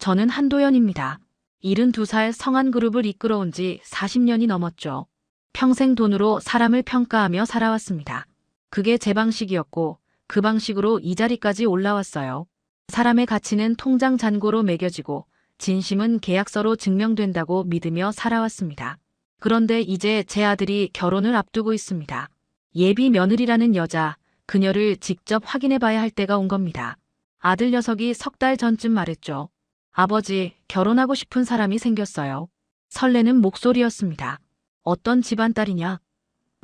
저는 한도연입니다. 72살 성한그룹을 이끌어온 지 40년이 넘었죠. 평생 돈으로 사람을 평가하며 살아왔습니다. 그게 제 방식이었고 그 방식으로 이 자리까지 올라왔어요. 사람의 가치는 통장 잔고로 매겨지고 진심은 계약서로 증명된다고 믿으며 살아왔습니다. 그런데 이제 제 아들이 결혼을 앞두고 있습니다. 예비 며느리라는 여자, 그녀를 직접 확인해 봐야 할 때가 온 겁니다. 아들 녀석이 석 달 전쯤 말했죠. 아버지, 결혼하고 싶은 사람이 생겼어요. 설레는 목소리였습니다. 어떤 집안 딸이냐?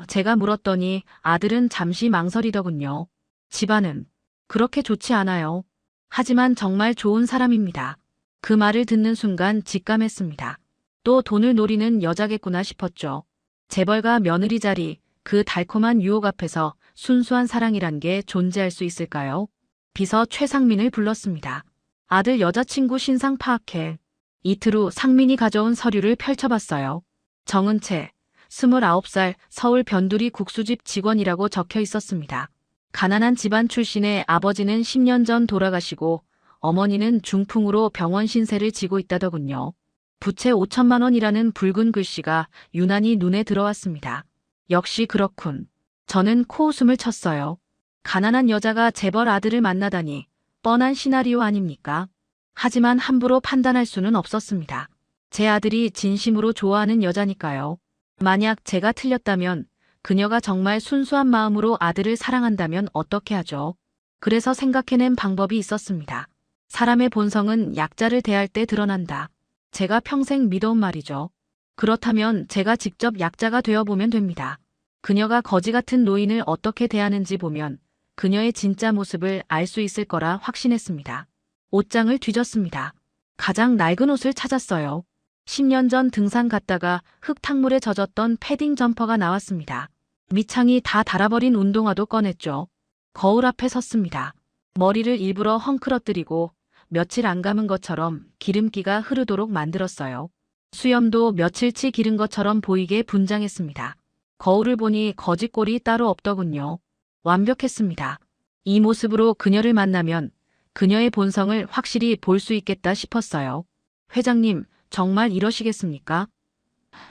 제가 물었더니 아들은 잠시 망설이더군요. 집안은 그렇게 좋지 않아요. 하지만 정말 좋은 사람입니다. 그 말을 듣는 순간 직감했습니다. 또 돈을 노리는 여자겠구나 싶었죠. 재벌가 며느리 자리, 그 달콤한 유혹 앞에서 순수한 사랑이란 게 존재할 수 있을까요? 비서 최상민을 불렀습니다. 아들 여자친구 신상 파악해. 이틀 후 상민이 가져온 서류를 펼쳐봤어요. 정은채, 29살 서울 변두리 국수집 직원이라고 적혀 있었습니다. 가난한 집안 출신의 아버지는 10년 전 돌아가시고 어머니는 중풍으로 병원 신세를 지고 있다더군요. 부채 5천만 원이라는 붉은 글씨가 유난히 눈에 들어왔습니다. 역시 그렇군. 저는 코웃음을 쳤어요. 가난한 여자가 재벌 아들을 만나다니 뻔한 시나리오 아닙니까? 하지만 함부로 판단할 수는 없었습니다. 제 아들이 진심으로 좋아하는 여자니까요. 만약 제가 틀렸다면, 그녀가 정말 순수한 마음으로 아들을 사랑한다면 어떻게 하죠? 그래서 생각해낸 방법이 있었습니다. 사람의 본성은 약자를 대할 때 드러난다. 제가 평생 믿어온 말이죠. 그렇다면 제가 직접 약자가 되어보면 됩니다. 그녀가 거지 같은 노인을 어떻게 대하는지 보면 그녀의 진짜 모습을 알 수 있을 거라 확신했습니다. 옷장을 뒤졌습니다. 가장 낡은 옷을 찾았어요. 10년 전 등산 갔다가 흙탕물에 젖었던 패딩 점퍼가 나왔습니다. 밑창이 다 닳아버린 운동화도 꺼냈죠. 거울 앞에 섰습니다. 머리를 일부러 헝클어뜨리고 며칠 안 감은 것처럼 기름기가 흐르도록 만들었어요. 수염도 며칠치 기른 것처럼 보이게 분장했습니다. 거울을 보니 거짓골이 따로 없더군요. 완벽했습니다. 이 모습으로 그녀를 만나면 그녀의 본성을 확실히 볼 수 있겠다 싶었어요. 회장님, 정말 이러시겠습니까?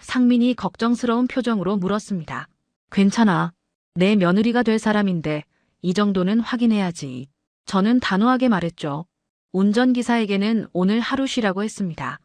상민이 걱정스러운 표정으로 물었습니다. 괜찮아. 내 며느리가 될 사람인데 이 정도는 확인해야지. 저는 단호하게 말했죠. 운전기사에게는 오늘 하루 쉬라고 했습니다.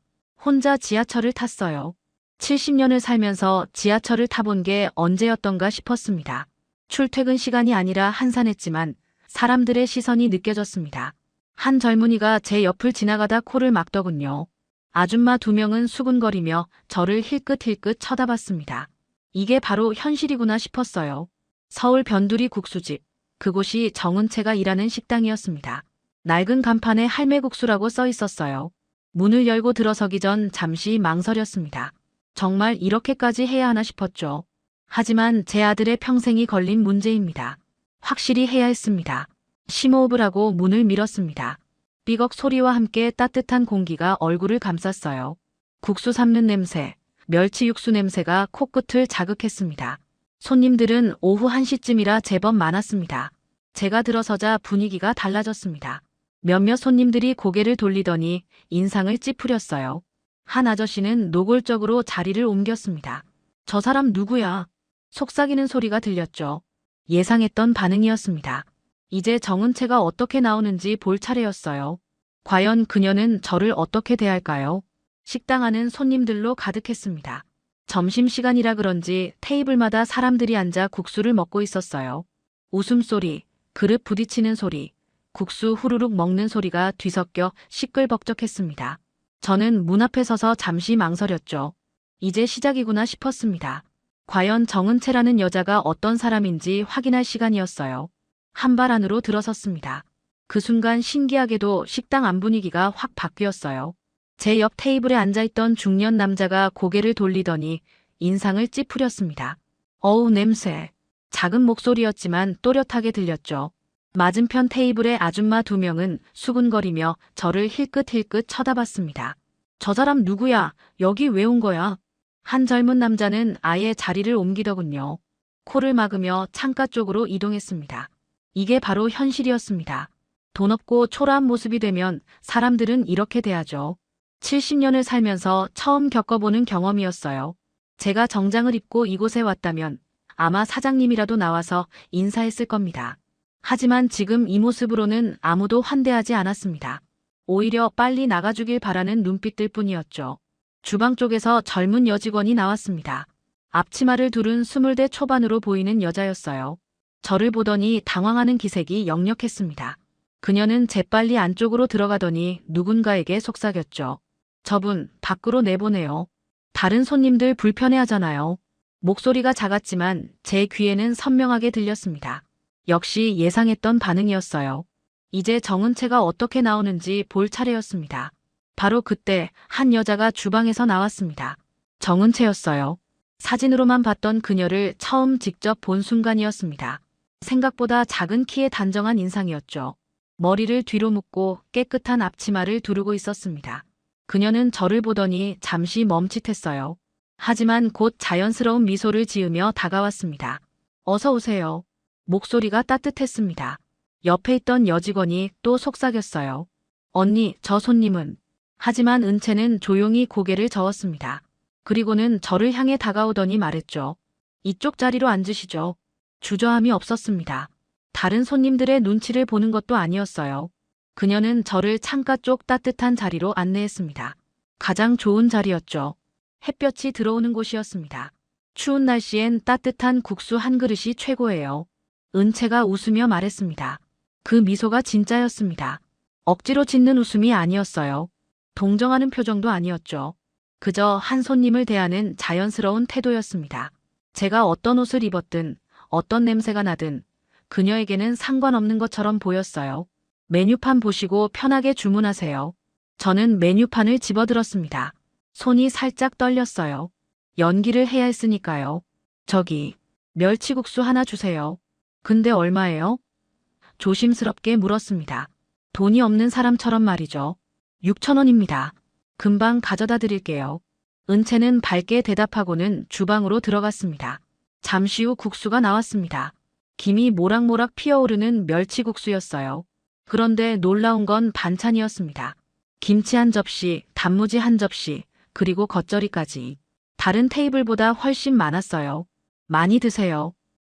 혼자 지하철을 탔어요. 70년을 살면서 지하철을 타본 게 언제였던가 싶었습니다. 출퇴근 시간이 아니라 한산했지만 사람들의 시선이 느껴졌습니다. 한 젊은이가 제 옆을 지나가다 코를 막더군요. 아줌마 2명은 수군거리며 저를 힐끗힐끗 쳐다봤습니다. 이게 바로 현실이구나 싶었어요. 서울 변두리 국수집, 그곳이 정은채가 일하는 식당이었습니다. 낡은 간판에 할매국수라고 써 있었어요. 문을 열고 들어서기 전 잠시 망설였습니다. 정말 이렇게까지 해야 하나 싶었죠. 하지만 제 아들의 평생이 걸린 문제입니다. 확실히 해야 했습니다. 심호흡을 하고 문을 밀었습니다. 삐걱 소리와 함께 따뜻한 공기가 얼굴을 감쌌어요. 국수 삶는 냄새, 멸치 육수 냄새가 코끝을 자극했습니다. 손님들은 오후 1시쯤이라 제법 많았습니다. 제가 들어서자 분위기가 달라졌습니다. 몇몇 손님들이 고개를 돌리더니 인상을 찌푸렸어요. 한 아저씨는 노골적으로 자리를 옮겼습니다. 저 사람 누구야? 속삭이는 소리가 들렸죠. 예상했던 반응이었습니다. 이제 정은채가 어떻게 나오는지 볼 차례였어요. 과연 그녀는 저를 어떻게 대할까요? 식당 안은 손님들로 가득했습니다. 점심시간이라 그런지 테이블마다 사람들이 앉아 국수를 먹고 있었어요. 웃음소리, 그릇 부딪히는 소리, 국수 후루룩 먹는 소리가 뒤섞여 시끌벅적했습니다. 저는 문 앞에 서서 잠시 망설였죠. 이제 시작이구나 싶었습니다. 과연 정은채라는 여자가 어떤 사람인지 확인할 시간이었어요. 한 발 안으로 들어섰습니다. 그 순간 신기하게도 식당 안 분위기가 확 바뀌었어요. 제 옆 테이블에 앉아있던 중년 남자가 고개를 돌리더니 인상을 찌푸렸습니다. 어우 냄새. 작은 목소리였지만 또렷하게 들렸죠. 맞은편 테이블의 아줌마 2명은 수군거리며 저를 힐끗힐끗 쳐다봤습니다. 저 사람 누구야? 여기 왜 온 거야? 한 젊은 남자는 아예 자리를 옮기더군요. 코를 막으며 창가 쪽으로 이동했습니다. 이게 바로 현실이었습니다. 돈 없고 초라한 모습이 되면 사람들은 이렇게 대하죠. 70년을 살면서 처음 겪어보는 경험이었어요. 제가 정장을 입고 이곳에 왔다면 아마 사장님이라도 나와서 인사했을 겁니다. 하지만 지금 이 모습으로는 아무도 환대하지 않았습니다. 오히려 빨리 나가주길 바라는 눈빛들 뿐이었죠. 주방 쪽에서 젊은 여직원이 나왔습니다. 앞치마를 두른 20대 초반으로 보이는 여자였어요. 저를 보더니 당황하는 기색이 역력했습니다. 그녀는 재빨리 안쪽으로 들어가더니 누군가에게 속삭였죠. 저분 밖으로 내보내요. 다른 손님들 불편해하잖아요. 목소리가 작았지만 제 귀에는 선명하게 들렸습니다. 역시 예상했던 반응이었어요. 이제 정은채가 어떻게 나오는지 볼 차례였습니다. 바로 그때 한 여자가 주방에서 나왔습니다. 정은채였어요. 사진으로만 봤던 그녀를 처음 직접 본 순간이었습니다. 생각보다 작은 키에 단정한 인상이었죠. 머리를 뒤로 묶고 깨끗한 앞치마를 두르고 있었습니다. 그녀는 저를 보더니 잠시 멈칫했어요. 하지만 곧 자연스러운 미소를 지으며 다가왔습니다. 어서 오세요. 목소리가 따뜻했습니다. 옆에 있던 여직원이 또 속삭였어요. 언니, 저 손님은. 하지만 은채는 조용히 고개를 저었습니다. 그리고는 저를 향해 다가오더니 말했죠. 이쪽 자리로 앉으시죠. 주저함이 없었습니다. 다른 손님들의 눈치를 보는 것도 아니었어요. 그녀는 저를 창가 쪽 따뜻한 자리로 안내했습니다. 가장 좋은 자리였죠. 햇볕이 들어오는 곳이었습니다. 추운 날씨엔 따뜻한 국수 한 그릇이 최고예요. 은채가 웃으며 말했습니다. 그 미소가 진짜였습니다. 억지로 짓는 웃음이 아니었어요. 동정하는 표정도 아니었죠. 그저 한 손님을 대하는 자연스러운 태도였습니다. 제가 어떤 옷을 입었든 어떤 냄새가 나든 그녀에게는 상관없는 것처럼 보였어요. 메뉴판 보시고 편하게 주문하세요. 저는 메뉴판을 집어들었습니다. 손이 살짝 떨렸어요. 연기를 해야 했으니까요. 저기, 멸치국수 하나 주세요. 근데 얼마예요? 조심스럽게 물었습니다. 돈이 없는 사람처럼 말이죠. 6,000원입니다. 금방 가져다 드릴게요. 은채는 밝게 대답하고는 주방으로 들어갔습니다. 잠시 후 국수가 나왔습니다. 김이 모락모락 피어오르는 멸치국수였어요. 그런데 놀라운 건 반찬이었습니다. 김치 한 접시, 단무지 한 접시, 그리고 겉절이까지. 다른 테이블보다 훨씬 많았어요. 많이 드세요.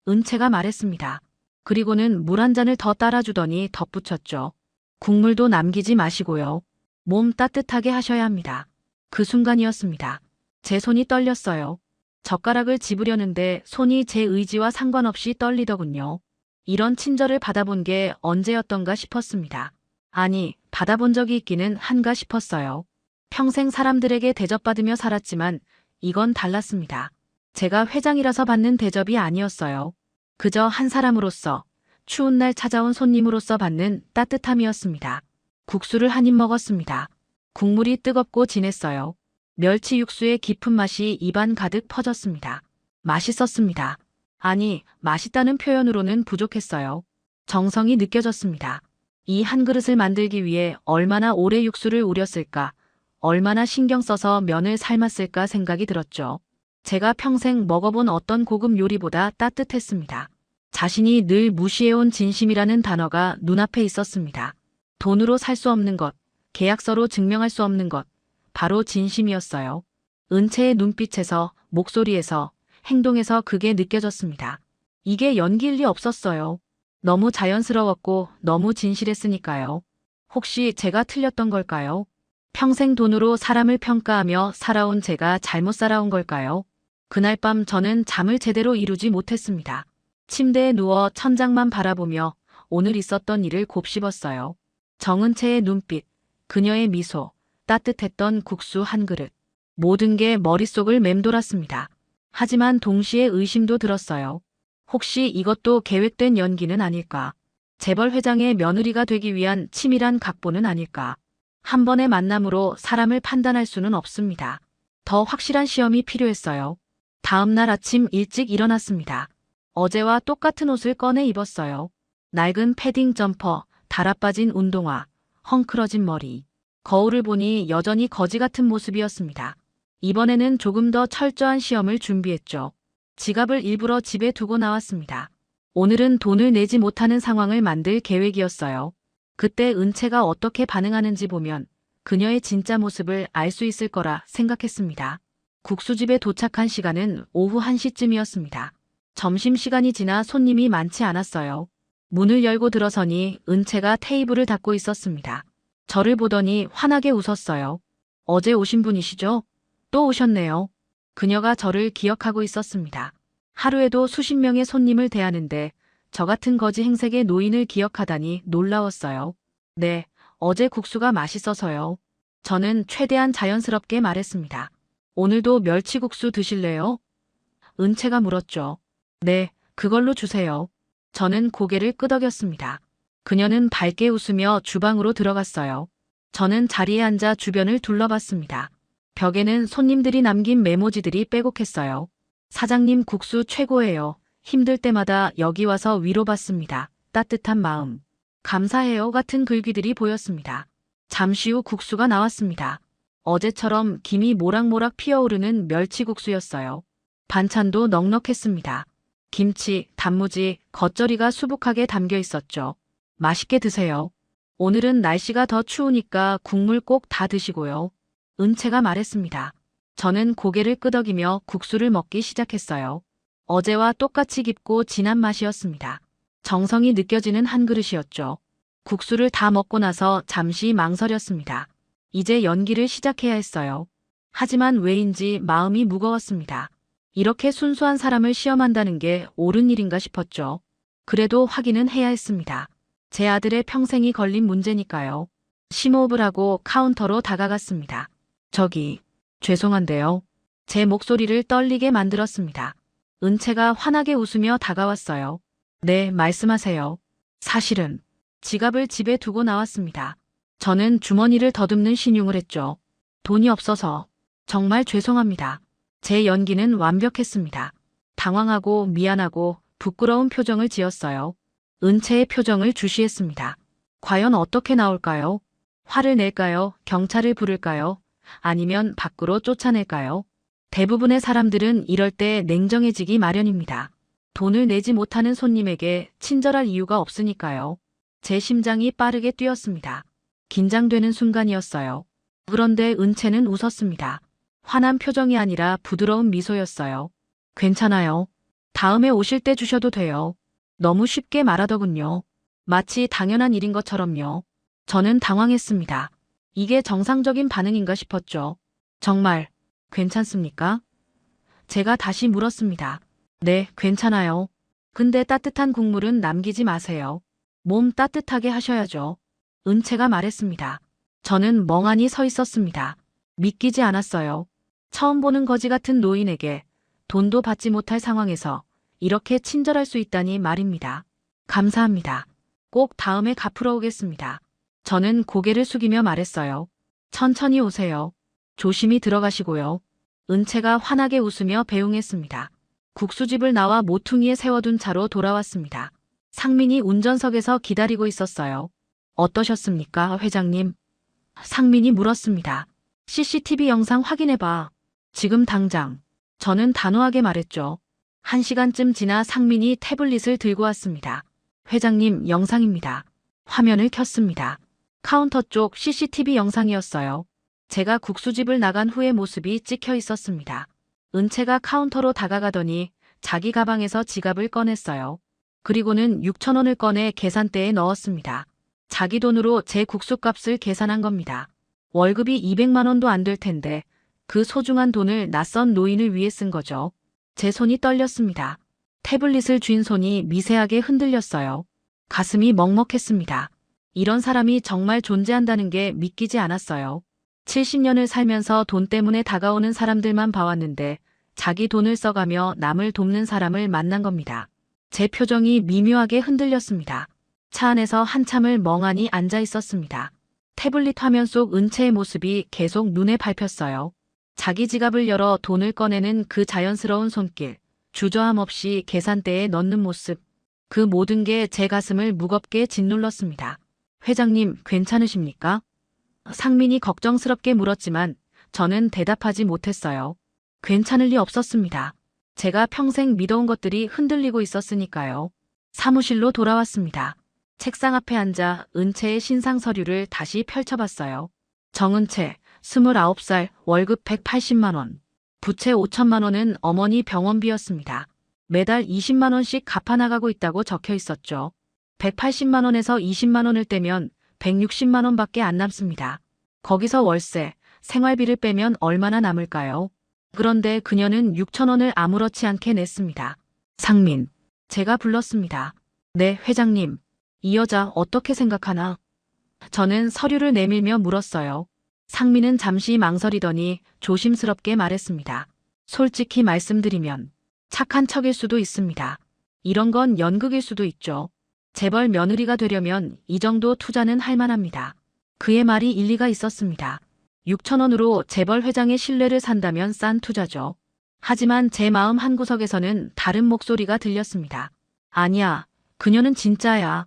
은채가 말했습니다. 그리고는 물 한 잔을 더 따라주더니 덧붙였죠. 국물도 남기지 마시고요. 몸 따뜻하게 하셔야 합니다. 그 순간이었습니다. 제 손이 떨렸어요. 젓가락을 집으려는데 손이 제 의지와 상관없이 떨리더군요. 이런 친절을 받아본 게 언제였던가 싶었습니다. 아니, 받아본 적이 있기는 한가 싶었어요. 평생 사람들에게 대접받으며 살았지만 이건 달랐습니다. 제가 회장이라서 받는 대접이 아니었어요. 그저 한 사람으로서, 추운 날 찾아온 손님으로서 받는 따뜻함이었습니다. 국수를 한 입 먹었습니다. 국물이 뜨겁고 진했어요. 멸치 육수의 깊은 맛이 입안 가득 퍼졌습니다. 맛있었습니다. 아니, 맛있다는 표현으로는 부족했어요. 정성이 느껴졌습니다. 이 한 그릇을 만들기 위해 얼마나 오래 육수를 우렸을까, 얼마나 신경 써서 면을 삶았을까 생각이 들었죠. 제가 평생 먹어본 어떤 고급 요리보다 따뜻했습니다. 자신이 늘 무시해온 진심이라는 단어가 눈앞에 있었습니다. 돈으로 살 수 없는 것, 계약서로 증명할 수 없는 것, 바로 진심이었어요. 은채의 눈빛에서, 목소리에서, 행동에서 그게 느껴졌습니다. 이게 연기일 리 없었어요. 너무 자연스러웠고 너무 진실했으니까요. 혹시 제가 틀렸던 걸까요? 평생 돈으로 사람을 평가하며 살아온 제가 잘못 살아온 걸까요? 그날 밤 저는 잠을 제대로 이루지 못했습니다. 침대에 누워 천장만 바라보며 오늘 있었던 일을 곱씹었어요. 정은채의 눈빛, 그녀의 미소, 따뜻했던 국수 한 그릇. 모든 게 머릿속을 맴돌았습니다. 하지만 동시에 의심도 들었어요. 혹시 이것도 계획된 연기는 아닐까? 재벌 회장의 며느리가 되기 위한 치밀한 각본은 아닐까? 한 번의 만남으로 사람을 판단할 수는 없습니다. 더 확실한 시험이 필요했어요. 다음 날 아침 일찍 일어났습니다. 어제와 똑같은 옷을 꺼내 입었어요. 낡은 패딩 점퍼, 달아빠진 운동화, 헝클어진 머리. 거울을 보니 여전히 거지 같은 모습이었습니다. 이번에는 조금 더 철저한 시험을 준비했죠. 지갑을 일부러 집에 두고 나왔습니다. 오늘은 돈을 내지 못하는 상황을 만들 계획이었어요. 그때 은채가 어떻게 반응하는지 보면 그녀의 진짜 모습을 알 수 있을 거라 생각했습니다. 국수집에 도착한 시간은 오후 1시쯤이었습니다. 점심시간이 지나 손님이 많지 않았어요. 문을 열고 들어서니 은채가 테이블을 닫고 있었습니다. 저를 보더니 환하게 웃었어요. 어제 오신 분이시죠? 또 오셨네요. 그녀가 저를 기억하고 있었습니다. 하루에도 수십 명의 손님을 대하는데 저 같은 거지 행색의 노인을 기억하다니 놀라웠어요. 네, 어제 국수가 맛있어서요. 저는 최대한 자연스럽게 말했습니다. 오늘도 멸치국수 드실래요? 은채가 물었죠. 네, 그걸로 주세요. 저는 고개를 끄덕였습니다. 그녀는 밝게 웃으며 주방으로 들어갔어요. 저는 자리에 앉아 주변을 둘러봤습니다. 벽에는 손님들이 남긴 메모지들이 빼곡했어요. 사장님 국수 최고예요. 힘들 때마다 여기 와서 위로받습니다. 따뜻한 마음. 감사해요 같은 글귀들이 보였습니다. 잠시 후 국수가 나왔습니다. 어제처럼 김이 모락모락 피어오르는 멸치국수였어요. 반찬도 넉넉했습니다. 김치, 단무지, 겉절이가 수북하게 담겨 있었죠. 맛있게 드세요. 오늘은 날씨가 더 추우니까 국물 꼭 다 드시고요. 은채가 말했습니다. 저는 고개를 끄덕이며 국수를 먹기 시작했어요. 어제와 똑같이 깊고 진한 맛이었습니다. 정성이 느껴지는 한 그릇이었죠. 국수를 다 먹고 나서 잠시 망설였습니다. 이제 연기를 시작해야 했어요. 하지만 왜인지 마음이 무거웠습니다. 이렇게 순수한 사람을 시험한다는 게 옳은 일인가 싶었죠. 그래도 확인은 해야 했습니다. 제 아들의 평생이 걸린 문제니까요. 심호흡을 하고 카운터로 다가갔습니다. 저기, 죄송한데요. 제 목소리를 떨리게 만들었습니다. 은채가 환하게 웃으며 다가왔어요. 네, 말씀하세요. 사실은 지갑을 집에 두고 나왔습니다. 저는 주머니를 더듬는 신용을 했죠. 돈이 없어서 정말 죄송합니다. 제 연기는 완벽했습니다. 당황하고 미안하고 부끄러운 표정을 지었어요. 은채의 표정을 주시했습니다. 과연 어떻게 나올까요? 화를 낼까요? 경찰을 부를까요? 아니면 밖으로 쫓아낼까요? 대부분의 사람들은 이럴 때 냉정해지기 마련입니다. 돈을 내지 못하는 손님에게 친절할 이유가 없으니까요. 제 심장이 빠르게 뛰었습니다. 긴장되는 순간이었어요. 그런데 은채는 웃었습니다. 화난 표정이 아니라 부드러운 미소였어요. 괜찮아요. 다음에 오실 때 주셔도 돼요. 너무 쉽게 말하더군요. 마치 당연한 일인 것처럼요. 저는 당황했습니다. 이게 정상적인 반응인가 싶었죠. 정말 괜찮습니까? 제가 다시 물었습니다. 네, 괜찮아요. 근데 따뜻한 국물은 남기지 마세요. 몸 따뜻하게 하셔야죠. 은채가 말했습니다. 저는 멍하니 서 있었습니다. 믿기지 않았어요. 처음 보는 거지 같은 노인에게 돈도 받지 못할 상황에서 이렇게 친절할 수 있다니 말입니다. 감사합니다. 꼭 다음에 갚으러 오겠습니다. 저는 고개를 숙이며 말했어요. 천천히 오세요. 조심히 들어가시고요. 은채가 환하게 웃으며 배웅했습니다. 국수집을 나와 모퉁이에 세워둔 차로 돌아왔습니다. 상민이 운전석에서 기다리고 있었어요. 어떠셨습니까, 회장님? 상민이 물었습니다. CCTV 영상 확인해봐. 지금 당장. 저는 단호하게 말했죠. 1시간쯤 지나 상민이 태블릿을 들고 왔습니다. 회장님, 영상입니다. 화면을 켰습니다. 카운터 쪽 CCTV 영상이었어요. 제가 국수집을 나간 후의 모습이 찍혀 있었습니다. 은채가 카운터로 다가가더니 자기 가방에서 지갑을 꺼냈어요. 그리고는 6,000원을 꺼내 계산대에 넣었습니다. 자기 돈으로 제 국수값을 계산한 겁니다. 월급이 200만 원도 안 될 텐데 그 소중한 돈을 낯선 노인을 위해 쓴 거죠. 제 손이 떨렸습니다. 태블릿을 쥔 손이 미세하게 흔들렸어요. 가슴이 먹먹했습니다. 이런 사람이 정말 존재한다는 게 믿기지 않았어요. 70년을 살면서 돈 때문에 다가오는 사람들만 봐왔는데 자기 돈을 써가며 남을 돕는 사람을 만난 겁니다. 제 표정이 미묘하게 흔들렸습니다. 차 안에서 한참을 멍하니 앉아 있었습니다. 태블릿 화면 속 은채의 모습이 계속 눈에 밟혔어요. 자기 지갑을 열어 돈을 꺼내는 그 자연스러운 손길, 주저함 없이 계산대에 넣는 모습, 그 모든 게 제 가슴을 무겁게 짓눌렀습니다. 회장님, 괜찮으십니까? 상민이 걱정스럽게 물었지만 저는 대답하지 못했어요. 괜찮을 리 없었습니다. 제가 평생 믿어온 것들이 흔들리고 있었으니까요. 사무실로 돌아왔습니다. 책상 앞에 앉아 은채의 신상 서류를 다시 펼쳐봤어요. 정은채, 29살, 월급 180만 원. 부채 5천만 원은 어머니 병원비였습니다. 매달 20만 원씩 갚아나가고 있다고 적혀 있었죠. 180만 원에서 20만 원을 떼면 160만 원밖에 안 남습니다. 거기서 월세, 생활비를 빼면 얼마나 남을까요? 그런데 그녀는 6천 원을 아무렇지 않게 냈습니다. 상민, 제가 불렀습니다. 네, 회장님. 이 여자 어떻게 생각하나? 저는 서류를 내밀며 물었어요. 상민은 잠시 망설이더니 조심스럽게 말했습니다. 솔직히 말씀드리면 착한 척일 수도 있습니다. 이런 건 연극일 수도 있죠. 재벌 며느리가 되려면 이 정도 투자는 할 만합니다. 그의 말이 일리가 있었습니다. 6천 원으로 재벌 회장의 신뢰를 산다면 싼 투자죠. 하지만 제 마음 한구석에서는 다른 목소리가 들렸습니다. 아니야, 그녀는 진짜야.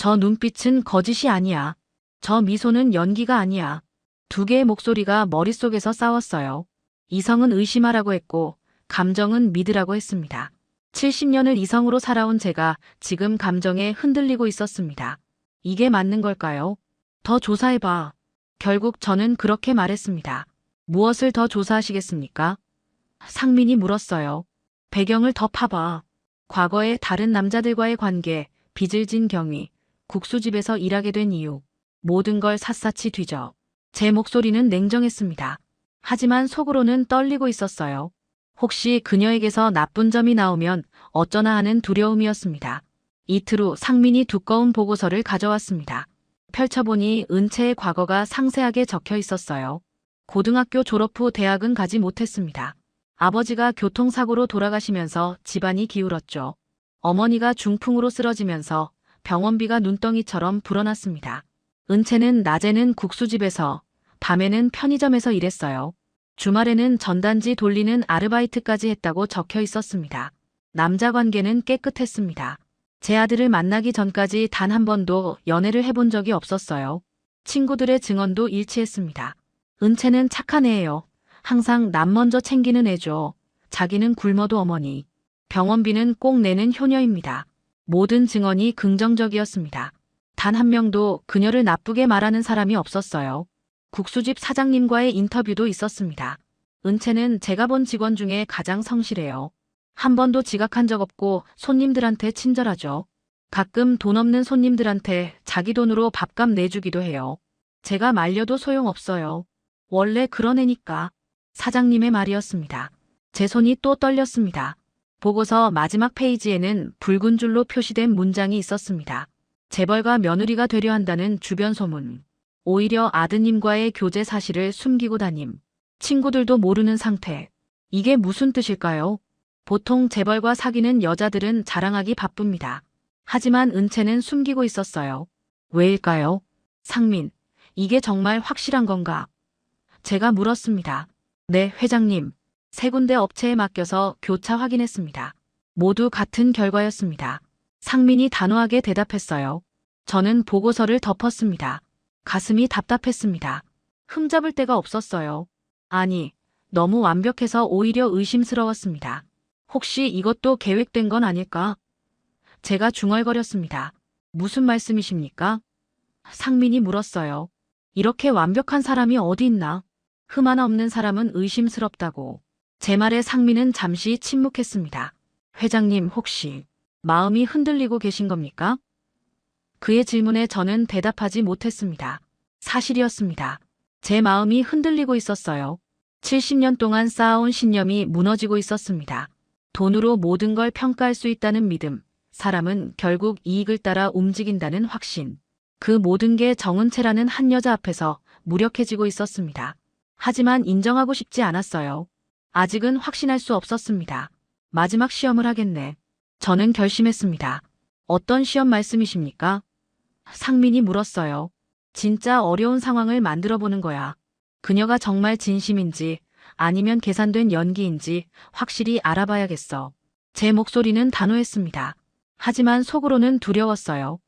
저 눈빛은 거짓이 아니야. 저 미소는 연기가 아니야. 두 개의 목소리가 머릿속에서 싸웠어요. 이성은 의심하라고 했고 감정은 믿으라고 했습니다. 70년을 이성으로 살아온 제가 지금 감정에 흔들리고 있었습니다. 이게 맞는 걸까요? 더 조사해봐. 결국 저는 그렇게 말했습니다. 무엇을 더 조사하시겠습니까? 상민이 물었어요. 배경을 더 파봐. 과거의 다른 남자들과의 관계, 빚을 진 경위, 국수집에서 일하게 된 이유, 모든 걸 샅샅이 뒤져. 제 목소리는 냉정했습니다. 하지만 속으로는 떨리고 있었어요. 혹시 그녀에게서 나쁜 점이 나오면 어쩌나 하는 두려움이었습니다. 이틀 후 상민이 두꺼운 보고서를 가져왔습니다. 펼쳐보니 은채의 과거가 상세하게 적혀 있었어요. 고등학교 졸업 후 대학은 가지 못했습니다. 아버지가 교통사고로 돌아가시면서 집안이 기울었죠. 어머니가 중풍으로 쓰러지면서 병원비가 눈덩이처럼 불어났습니다. 은채는 낮에는 국수집에서, 밤에는 편의점에서 일했어요. 주말에는 전단지 돌리는 아르바이트까지 했다고 적혀 있었습니다. 남자 관계는 깨끗했습니다. 제 아들을 만나기 전까지 단 한 번도 연애를 해본 적이 없었어요. 친구들의 증언도 일치했습니다. 은채는 착한 애예요. 항상 남 먼저 챙기는 애죠. 자기는 굶어도 어머니. 병원비는 꼭 내는 효녀입니다. 모든 증언이 긍정적이었습니다. 단 한 명도 그녀를 나쁘게 말하는 사람이 없었어요. 국수집 사장님과의 인터뷰도 있었습니다. 은채는 제가 본 직원 중에 가장 성실해요. 한 번도 지각한 적 없고 손님들한테 친절하죠. 가끔 돈 없는 손님들한테 자기 돈으로 밥값 내주기도 해요. 제가 말려도 소용없어요. 원래 그런 애니까. 사장님의 말이었습니다. 제 손이 또 떨렸습니다. 보고서 마지막 페이지에는 붉은 줄로 표시된 문장이 있었습니다. 재벌가 며느리가 되려 한다는 주변 소문. 오히려 아드님과의 교제 사실을 숨기고 다님. 친구들도 모르는 상태. 이게 무슨 뜻일까요? 보통 재벌과 사귀는 여자들은 자랑하기 바쁩니다. 하지만 은채는 숨기고 있었어요. 왜일까요? 상민, 이게 정말 확실한 건가? 제가 물었습니다. 네, 회장님. 세 군데 업체에 맡겨서 교차 확인했습니다. 모두 같은 결과였습니다. 상민이 단호하게 대답했어요. 저는 보고서를 덮었습니다. 가슴이 답답했습니다. 흠잡을 데가 없었어요. 아니, 너무 완벽해서 오히려 의심스러웠습니다. 혹시 이것도 계획된 건 아닐까? 제가 중얼거렸습니다. 무슨 말씀이십니까? 상민이 물었어요. 이렇게 완벽한 사람이 어디 있나? 흠 하나 없는 사람은 의심스럽다고. 제 말에 상민은 잠시 침묵했습니다. 회장님 혹시 마음이 흔들리고 계신 겁니까? 그의 질문에 저는 대답하지 못했습니다. 사실이었습니다. 제 마음이 흔들리고 있었어요. 70년 동안 쌓아온 신념이 무너지고 있었습니다. 돈으로 모든 걸 평가할 수 있다는 믿음, 사람은 결국 이익을 따라 움직인다는 확신. 그 모든 게 정은채라는 한 여자 앞에서 무력해지고 있었습니다. 하지만 인정하고 싶지 않았어요. 아직은 확신할 수 없었습니다. 마지막 시험을 하겠네. 저는 결심했습니다. 어떤 시험 말씀이십니까? 상민이 물었어요. 진짜 어려운 상황을 만들어 보는 거야. 그녀가 정말 진심인지 아니면 계산된 연기인지 확실히 알아봐야겠어. 제 목소리는 단호했습니다. 하지만 속으로는 두려웠어요.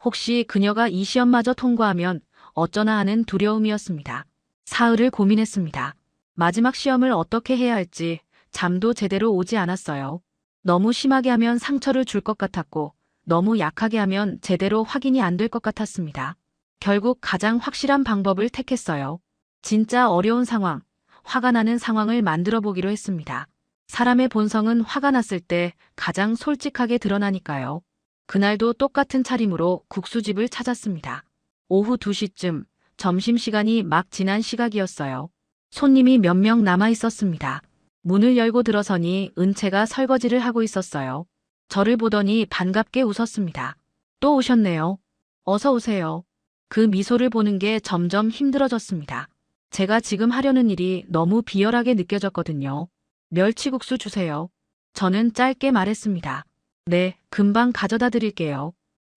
혹시 그녀가 이 시험마저 통과하면 어쩌나 하는 두려움이었습니다. 사흘을 고민했습니다. 마지막 시험을 어떻게 해야 할지 잠도 제대로 오지 않았어요. 너무 심하게 하면 상처를 줄 것 같았고 너무 약하게 하면 제대로 확인이 안 될 것 같았습니다. 결국 가장 확실한 방법을 택했어요. 진짜 어려운 상황, 화가 나는 상황을 만들어 보기로 했습니다. 사람의 본성은 화가 났을 때 가장 솔직하게 드러나니까요. 그날도 똑같은 차림으로 국수집을 찾았습니다. 오후 2시쯤 점심시간이 막 지난 시각이었어요. 손님이 몇 명 남아 있었습니다. 문을 열고 들어서니 은채가 설거지를 하고 있었어요. 저를 보더니 반갑게 웃었습니다. 또 오셨네요. 어서 오세요. 그 미소를 보는 게 점점 힘들어졌습니다. 제가 지금 하려는 일이 너무 비열하게 느껴졌거든요. 멸치국수 주세요. 저는 짧게 말했습니다. 네, 금방 가져다 드릴게요.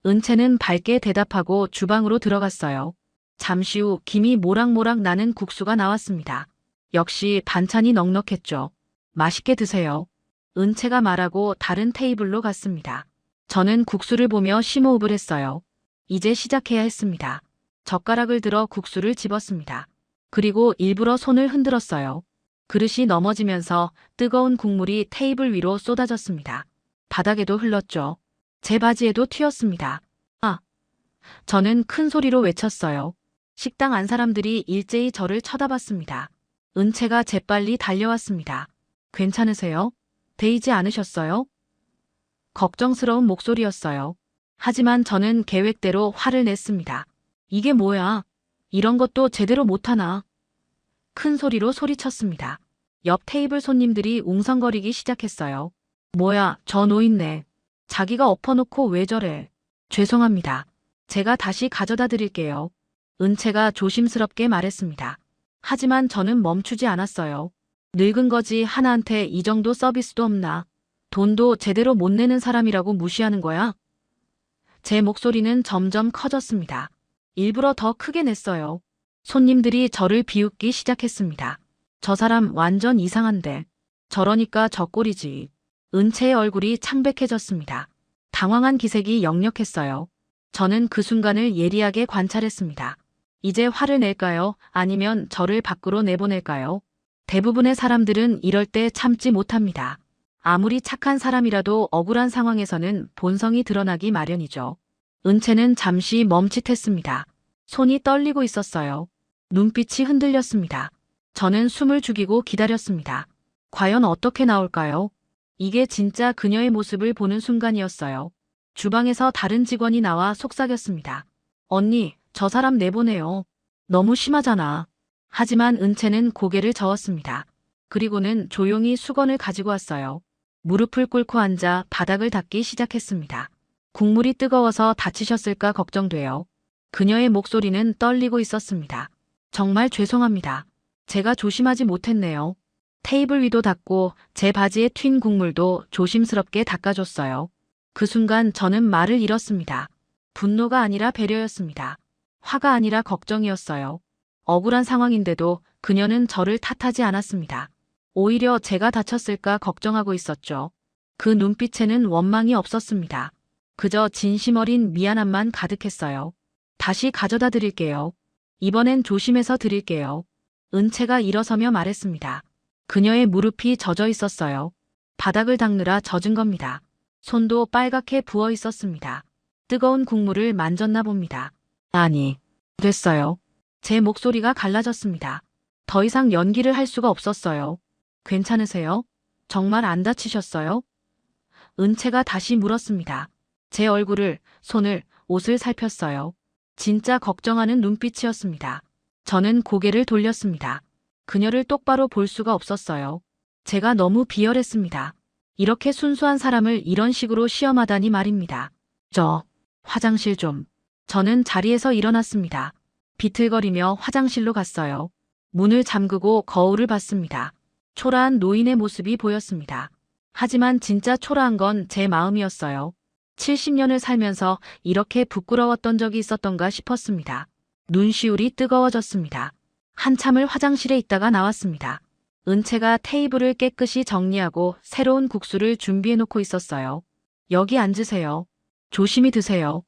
은채는 밝게 대답하고 주방으로 들어갔어요. 잠시 후 김이 모락모락 나는 국수가 나왔습니다. 역시 반찬이 넉넉했죠. 맛있게 드세요. 은채가 말하고 다른 테이블로 갔습니다. 저는 국수를 보며 심호흡을 했어요. 이제 시작해야 했습니다. 젓가락을 들어 국수를 집었습니다. 그리고 일부러 손을 흔들었어요. 그릇이 넘어지면서 뜨거운 국물이 테이블 위로 쏟아졌습니다. 바닥에도 흘렀죠. 제 바지에도 튀었습니다. 아! 저는 큰 소리로 외쳤어요. 식당 안 사람들이 일제히 저를 쳐다봤습니다. 은채가 재빨리 달려왔습니다. 괜찮으세요? 데이지 않으셨어요? 걱정스러운 목소리였어요. 하지만 저는 계획대로 화를 냈습니다. 이게 뭐야? 이런 것도 제대로 못하나? 큰 소리로 소리쳤습니다. 옆 테이블 손님들이 웅성거리기 시작했어요. 뭐야, 저 노인네. 자기가 엎어놓고 왜 저래? 죄송합니다. 제가 다시 가져다 드릴게요. 은채가 조심스럽게 말했습니다. 하지만 저는 멈추지 않았어요. 늙은 거지 하나한테 이 정도 서비스도 없나? 돈도 제대로 못 내는 사람이라고 무시하는 거야? 제 목소리는 점점 커졌습니다. 일부러 더 크게 냈어요. 손님들이 저를 비웃기 시작했습니다. 저 사람 완전 이상한데. 저러니까 저 꼴이지. 은채의 얼굴이 창백해졌습니다. 당황한 기색이 역력했어요. 저는 그 순간을 예리하게 관찰했습니다. 이제 화를 낼까요? 아니면 저를 밖으로 내보낼까요? 대부분의 사람들은 이럴 때 참지 못합니다. 아무리 착한 사람이라도 억울한 상황에서는 본성이 드러나기 마련이죠. 은채는 잠시 멈칫했습니다. 손이 떨리고 있었어요. 눈빛이 흔들렸습니다. 저는 숨을 죽이고 기다렸습니다. 과연 어떻게 나올까요? 이게 진짜 그녀의 모습을 보는 순간이었어요. 주방에서 다른 직원이 나와 속삭였습니다. 언니, 저 사람 내보내요. 너무 심하잖아. 하지만 은채는 고개를 저었습니다. 그리고는 조용히 수건을 가지고 왔어요. 무릎을 꿇고 앉아 바닥을 닦기 시작했습니다. 국물이 뜨거워서 다치셨을까 걱정돼요. 그녀의 목소리는 떨리고 있었습니다. 정말 죄송합니다. 제가 조심하지 못했네요. 테이블 위도 닦고 제 바지에 튄 국물도 조심스럽게 닦아줬어요. 그 순간 저는 말을 잃었습니다. 분노가 아니라 배려였습니다. 화가 아니라 걱정이었어요. 억울한 상황인데도 그녀는 저를 탓하지 않았습니다. 오히려 제가 다쳤을까 걱정하고 있었죠. 그 눈빛에는 원망이 없었습니다. 그저 진심 어린 미안함만 가득했어요. 다시 가져다 드릴게요. 이번엔 조심해서 드릴게요. 은채가 일어서며 말했습니다. 그녀의 무릎이 젖어 있었어요. 바닥을 닦느라 젖은 겁니다. 손도 빨갛게 부어 있었습니다. 뜨거운 국물을 만졌나 봅니다. 아니, 됐어요. 제 목소리가 갈라졌습니다. 더 이상 연기를 할 수가 없었어요. 괜찮으세요? 정말 안 다치셨어요? 은채가 다시 물었습니다. 제 얼굴을, 손을, 옷을 살폈어요. 진짜 걱정하는 눈빛이었습니다. 저는 고개를 돌렸습니다. 그녀를 똑바로 볼 수가 없었어요. 제가 너무 비열했습니다. 이렇게 순수한 사람을 이런 식으로 시험하다니 말입니다. 화장실 좀. 저는 자리에서 일어났습니다. 비틀거리며 화장실로 갔어요. 문을 잠그고 거울을 봤습니다. 초라한 노인의 모습이 보였습니다. 하지만 진짜 초라한 건 제 마음이었어요. 70년을 살면서 이렇게 부끄러웠던 적이 있었던가 싶었습니다. 눈시울이 뜨거워졌습니다. 한참을 화장실에 있다가 나왔습니다. 은채가 테이블을 깨끗이 정리하고 새로운 국수를 준비해놓고 있었어요. 여기 앉으세요. 조심히 드세요.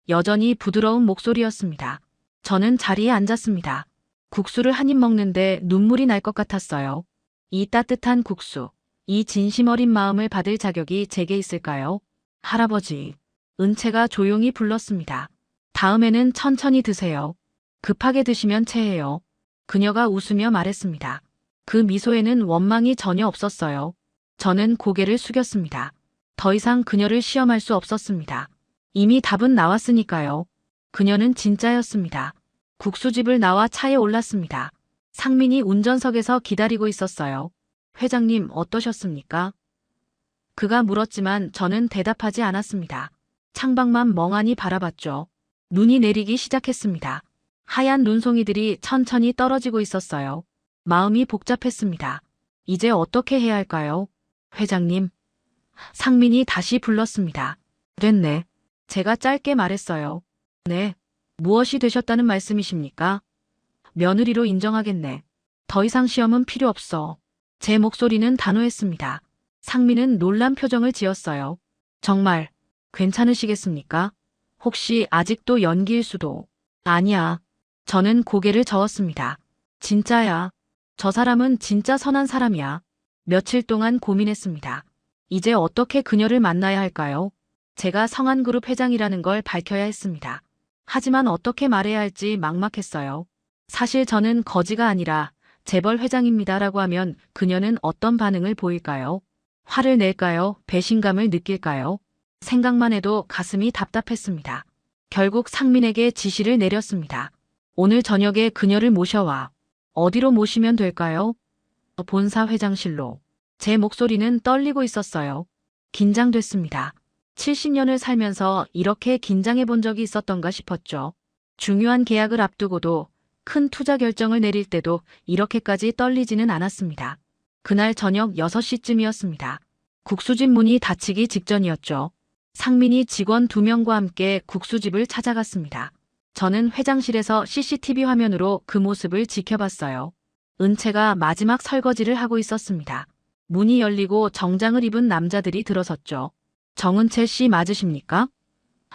여전히 부드러운 목소리였습니다. 저는 자리에 앉았습니다. 국수를 한 입 먹는데 눈물이 날 것 같았어요. 이 따뜻한 국수, 이 진심 어린 마음을 받을 자격이 제게 있을까요? 할아버지, 은채가 조용히 불렀습니다. 다음에는 천천히 드세요. 급하게 드시면 체해요. 그녀가 웃으며 말했습니다. 그 미소에는 원망이 전혀 없었어요. 저는 고개를 숙였습니다. 더 이상 그녀를 시험할 수 없었습니다. 이미 답은 나왔으니까요. 그녀는 진짜였습니다. 국수집을 나와 차에 올랐습니다. 상민이 운전석에서 기다리고 있었어요. 회장님 어떠셨습니까? 그가 물었지만 저는 대답하지 않았습니다. 창밖만 멍하니 바라봤죠. 눈이 내리기 시작했습니다. 하얀 눈송이들이 천천히 떨어지고 있었어요. 마음이 복잡했습니다. 이제 어떻게 해야 할까요? 회장님. 상민이 다시 불렀습니다. 됐네. 제가 짧게 말했어요. 네. 무엇이 되셨다는 말씀이십니까? 며느리로 인정하겠네. 더 이상 시험은 필요 없어. 제 목소리는 단호했습니다. 상민은 놀란 표정을 지었어요. 정말 괜찮으시겠습니까? 혹시 아직도 연기일 수도. 아니야. 저는 고개를 저었습니다. 진짜야. 저 사람은 진짜 선한 사람이야. 며칠 동안 고민했습니다. 이제 어떻게 그녀를 만나야 할까요? 제가 성한그룹 회장이라는 걸 밝혀야 했습니다. 하지만 어떻게 말해야 할지 막막했어요. 사실 저는 거지가 아니라 재벌 회장입니다라고 하면 그녀는 어떤 반응을 보일까요? 화를 낼까요? 배신감을 느낄까요? 생각만 해도 가슴이 답답했습니다. 결국 상민에게 지시를 내렸습니다. 오늘 저녁에 그녀를 모셔와. 어디로 모시면 될까요? 본사 회장실로. 제 목소리는 떨리고 있었어요. 긴장됐습니다. 70년을 살면서 이렇게 긴장해 본 적이 있었던가 싶었죠. 중요한 계약을 앞두고도 큰 투자 결정을 내릴 때도 이렇게까지 떨리지는 않았습니다. 그날 저녁 6시쯤이었습니다. 국수집 문이 닫히기 직전이었죠. 상민이 직원 2명과 함께 국수집을 찾아갔습니다. 저는 회장실에서 CCTV 화면으로 그 모습을 지켜봤어요. 은채가 마지막 설거지를 하고 있었습니다. 문이 열리고 정장을 입은 남자들이 들어섰죠. 정은채 씨 맞으십니까?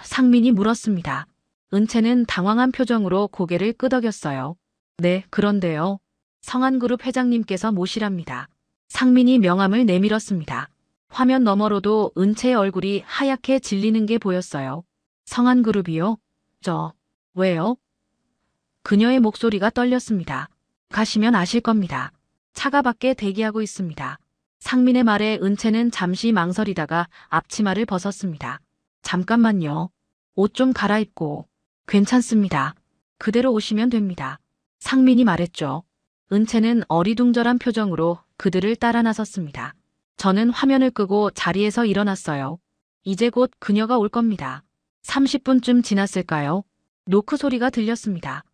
상민이 물었습니다. 은채는 당황한 표정으로 고개를 끄덕였어요. 네, 그런데요. 성한그룹 회장님께서 모시랍니다. 상민이 명함을 내밀었습니다. 화면 너머로도 은채의 얼굴이 하얗게 질리는 게 보였어요. 성한그룹이요? 왜요? 그녀의 목소리가 떨렸습니다. 가시면 아실 겁니다. 차가 밖에 대기하고 있습니다. 상민의 말에 은채는 잠시 망설이다가 앞치마를 벗었습니다. 잠깐만요. 옷 좀 갈아입고. 괜찮습니다. 그대로 오시면 됩니다. 상민이 말했죠. 은채는 어리둥절한 표정으로 그들을 따라 나섰습니다. 저는 화면을 끄고 자리에서 일어났어요. 이제 곧 그녀가 올 겁니다. 30분쯤 지났을까요? 노크 소리가 들렸습니다.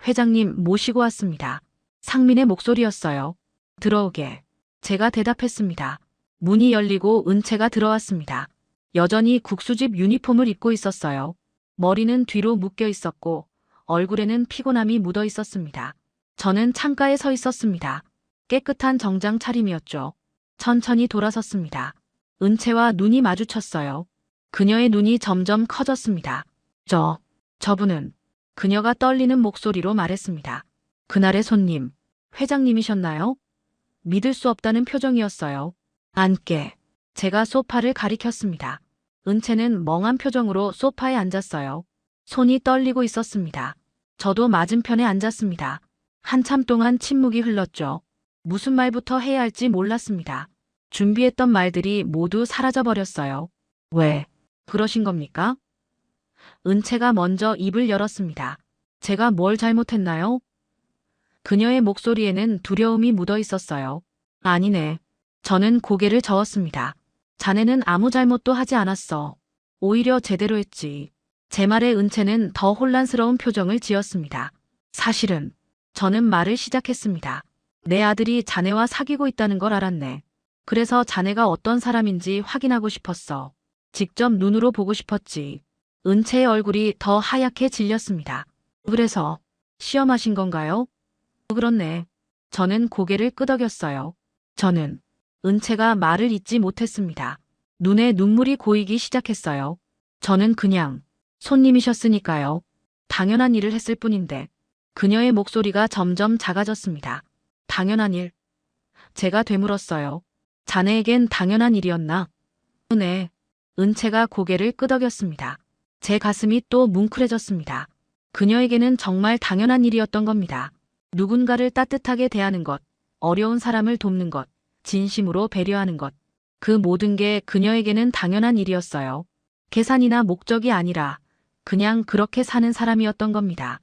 회장님 모시고 왔습니다. 상민의 목소리였어요. 들어오게. 제가 대답했습니다. 문이 열리고 은채가 들어왔습니다. 여전히 국수집 유니폼을 입고 있었어요. 머리는 뒤로 묶여 있었고 얼굴에는 피곤함이 묻어 있었습니다. 저는 창가에 서 있었습니다. 깨끗한 정장 차림이었죠. 천천히 돌아섰습니다. 은채와 눈이 마주쳤어요. 그녀의 눈이 점점 커졌습니다. 저분은 그녀가 떨리는 목소리로 말했습니다. 그날의 손님, 회장님이셨나요? 믿을 수 없다는 표정이었어요. 앉게. 제가 소파를 가리켰습니다. 은채는 멍한 표정으로 소파에 앉았어요. 손이 떨리고 있었습니다. 저도 맞은편에 앉았습니다. 한참 동안 침묵이 흘렀죠. 무슨 말부터 해야 할지 몰랐습니다. 준비했던 말들이 모두 사라져버렸어요. 왜 그러신 겁니까? 은채가 먼저 입을 열었습니다. 제가 뭘 잘못했나요? 그녀의 목소리에는 두려움이 묻어 있었어요. 아니네. 저는 고개를 저었습니다. 자네는 아무 잘못도 하지 않았어. 오히려 제대로 했지. 제 말에 은채는 더 혼란스러운 표정을 지었습니다. 사실은 저는 말을 시작했습니다. 내 아들이 자네와 사귀고 있다는 걸 알았네. 그래서 자네가 어떤 사람인지 확인하고 싶었어. 직접 눈으로 보고 싶었지. 은채의 얼굴이 더 하얗게 질렸습니다. 그래서 시험하신 건가요? 그렇네. 저는 고개를 끄덕였어요. 저는 은채가 말을 잇지 못했습니다. 눈에 눈물이 고이기 시작했어요. 저는 그냥 손님이셨으니까요. 당연한 일을 했을 뿐인데. 그녀의 목소리가 점점 작아졌습니다. 당연한 일? 제가 되물었어요. 자네에겐 당연한 일이었나? 네. 은채가 고개를 끄덕였습니다. 제 가슴이 또 뭉클해졌습니다. 그녀에게는 정말 당연한 일이었던 겁니다. 누군가를 따뜻하게 대하는 것, 어려운 사람을 돕는 것, 진심으로 배려하는 것. 그 모든 게 그녀에게는 당연한 일이었어요. 계산이나 목적이 아니라 그냥 그렇게 사는 사람이었던 겁니다.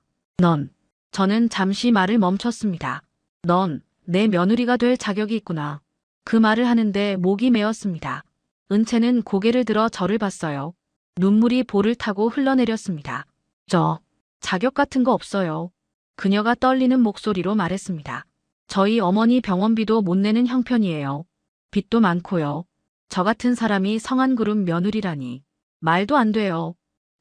저는 잠시 말을 멈췄습니다. 넌 내 며느리가 될 자격이 있구나. 그 말을 하는데 목이 메었습니다. 은채는 고개를 들어 저를 봤어요. 눈물이 볼을 타고 흘러내렸습니다. 저 자격 같은 거 없어요. 그녀가 떨리는 목소리로 말했습니다. 저희 어머니 병원비도 못 내는 형편이에요. 빚도 많고요. 저 같은 사람이 성한그룹 며느리라니. 말도 안 돼요.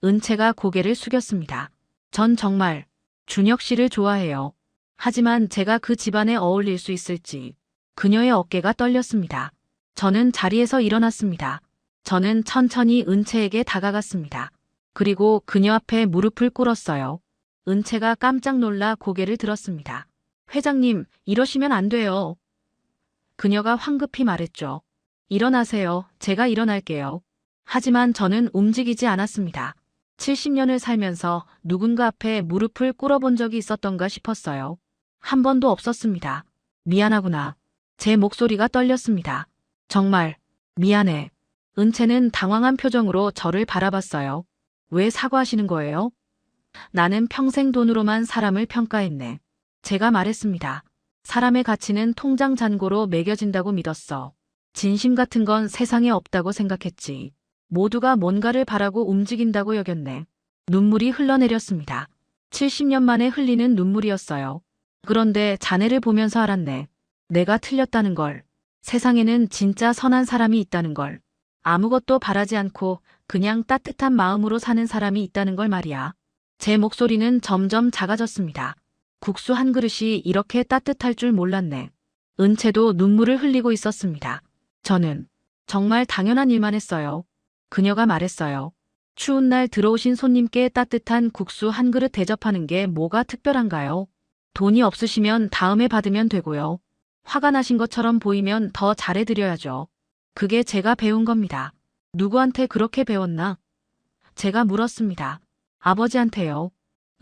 은채가 고개를 숙였습니다. 전 정말 준혁 씨를 좋아해요. 하지만 제가 그 집안에 어울릴 수 있을지. 그녀의 어깨가 떨렸습니다. 저는 자리에서 일어났습니다. 저는 천천히 은채에게 다가갔습니다. 그리고 그녀 앞에 무릎을 꿇었어요. 은채가 깜짝 놀라 고개를 들었습니다. 회장님, 이러시면 안 돼요. 그녀가 황급히 말했죠. 일어나세요. 제가 일어날게요. 하지만 저는 움직이지 않았습니다. 70년을 살면서 누군가 앞에 무릎을 꿇어본 적이 있었던가 싶었어요. 한 번도 없었습니다. 미안하구나. 제 목소리가 떨렸습니다. 정말 미안해. 은채는 당황한 표정으로 저를 바라봤어요. 왜 사과하시는 거예요? 나는 평생 돈으로만 사람을 평가했네. 제가 말했습니다. 사람의 가치는 통장 잔고로 매겨진다고 믿었어. 진심 같은 건 세상에 없다고 생각했지. 모두가 뭔가를 바라고 움직인다고 여겼네. 눈물이 흘러내렸습니다. 70년 만에 흘리는 눈물이었어요. 그런데 자네를 보면서 알았네. 내가 틀렸다는 걸. 세상에는 진짜 선한 사람이 있다는 걸. 아무것도 바라지 않고 그냥 따뜻한 마음으로 사는 사람이 있다는 걸 말이야. 제 목소리는 점점 작아졌습니다. 국수 한 그릇이 이렇게 따뜻할 줄 몰랐네. 은채도 눈물을 흘리고 있었습니다. 저는 정말 당연한 일만 했어요. 그녀가 말했어요. 추운 날 들어오신 손님께 따뜻한 국수 한 그릇 대접하는 게 뭐가 특별한가요? 돈이 없으시면 다음에 받으면 되고요. 화가 나신 것처럼 보이면 더 잘해드려야죠. 그게 제가 배운 겁니다. 누구한테 그렇게 배웠나? 제가 물었습니다. 아버지한테요.